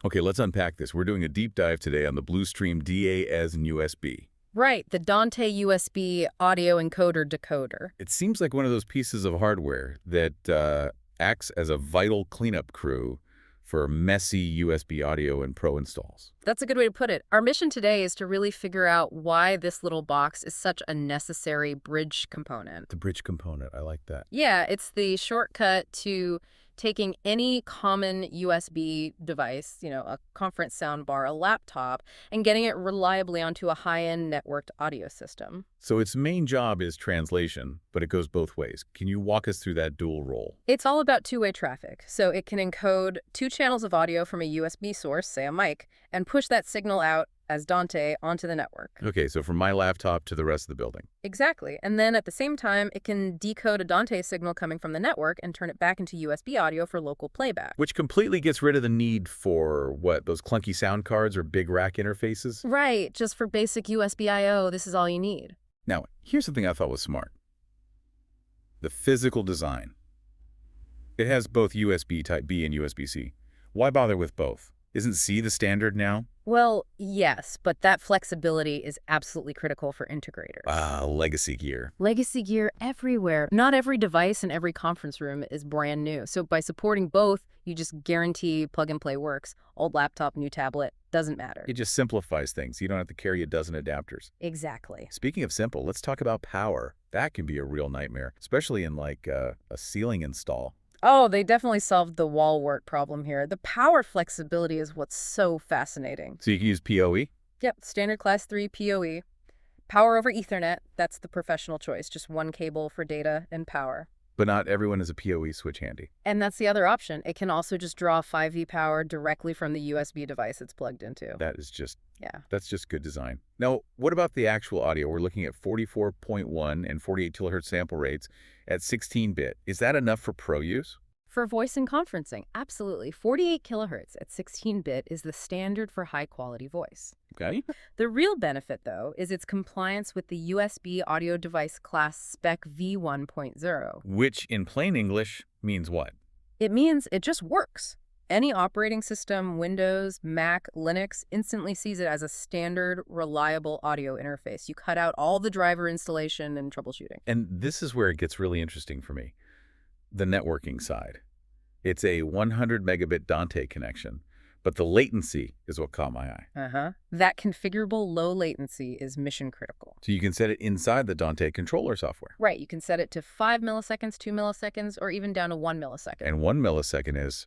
Okay, let's unpack this. We're doing a deep dive today on the Blustream DA11USB. Right, the Dante USB audio encoder decoder. It seems like one of those pieces of hardware that acts as a vital cleanup crew for messy USB audio and pro installs. That's a good way to put it. Our mission today is to really figure out why this little box is such a necessary bridge component. The bridge component, I like that. Yeah, it's the shortcut to taking any common USB device, a conference soundbar, a laptop, and getting it reliably onto a high-end networked audio system. So its main job is translation, but it goes both ways. Can you walk us through that dual role? It's all about two-way traffic, so it can encode two channels of audio from a USB source, say a mic, and push that signal out as Dante onto the network. Okay, so from my laptop to the rest of the building. Exactly. And then at the same time, it can decode a Dante signal coming from the network and turn it back into USB audio for local playback. Which completely gets rid of the need for, what, those clunky sound cards or big rack interfaces? Right. Just for basic USB I/O, this is all you need. Now, here's something I thought was smart. The physical design. It has both USB Type-B and USB-C. Why bother with both? Isn't C the standard now? Well, yes, but that flexibility is absolutely critical for integrators. Legacy gear. Legacy gear everywhere. Not every device in every conference room is brand new. So by supporting both, you just guarantee plug and play works. Old laptop, new tablet, doesn't matter. It just simplifies things. You don't have to carry a dozen adapters. Exactly. Speaking of simple, let's talk about power. That can be a real nightmare, especially in like a ceiling install. Oh, they definitely solved the wall wart problem here. The power flexibility is what's so fascinating. So you can use PoE? Yep, standard class 3 PoE. Power over Ethernet, that's the professional choice. Just one cable for data and power. But not everyone has a PoE switch handy. And that's the other option. It can also just draw 5V power directly from the USB device it's plugged into. That's just good design. Now, what about the actual audio? We're looking at 44.1 and 48 kilohertz sample rates at 16-bit. Is that enough for pro use? For voice and conferencing, absolutely. 48 kilohertz at 16-bit is the standard for high-quality voice. Okay. The real benefit, though, is its compliance with the USB audio device class spec V1.0. Which, in plain English, means what? It means it just works. Any operating system, Windows, Mac, Linux, instantly sees it as a standard, reliable audio interface. You cut out all the driver installation and troubleshooting. And this is where it gets really interesting for me. The networking side. It's a 100 megabit Dante connection, but the latency is what caught my eye. That configurable low latency is mission critical. So you can set it inside the Dante controller software. Right, you can set it to 5 milliseconds, 2 milliseconds, or even down to 1 millisecond. And 1 millisecond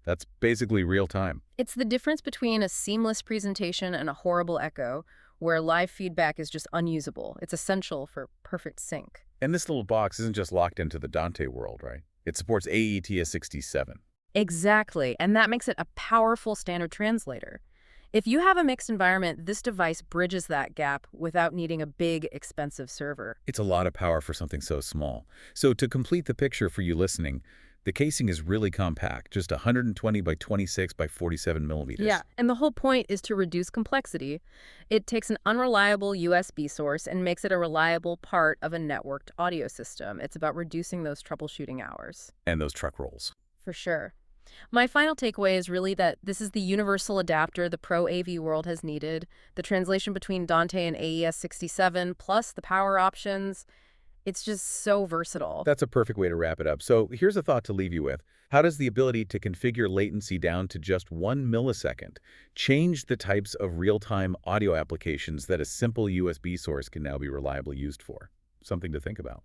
that's basically real time. It's the difference between a seamless presentation and a horrible echo, where live feedback is just unusable. It's essential for perfect sync. And this little box isn't just locked into the Dante world, right? It supports AETS67. Exactly, and that makes it a powerful standard translator. If you have a mixed environment, this device bridges that gap without needing a big, expensive server. It's a lot of power for something so small. So to complete the picture for you listening, the casing is really compact, just 120 by 26 by 47 millimeters. Yeah, and the whole point is to reduce complexity. It takes an unreliable USB source and makes it a reliable part of a networked audio system. It's about reducing those troubleshooting hours. And those truck rolls. For sure. My final takeaway is really that this is the universal adapter the pro AV world has needed. The translation between Dante and AES67, plus the power options. It's just so versatile. That's a perfect way to wrap it up. So here's a thought to leave you with. How does the ability to configure latency down to just 1 millisecond change the types of real-time audio applications that a simple USB source can now be reliably used for? Something to think about.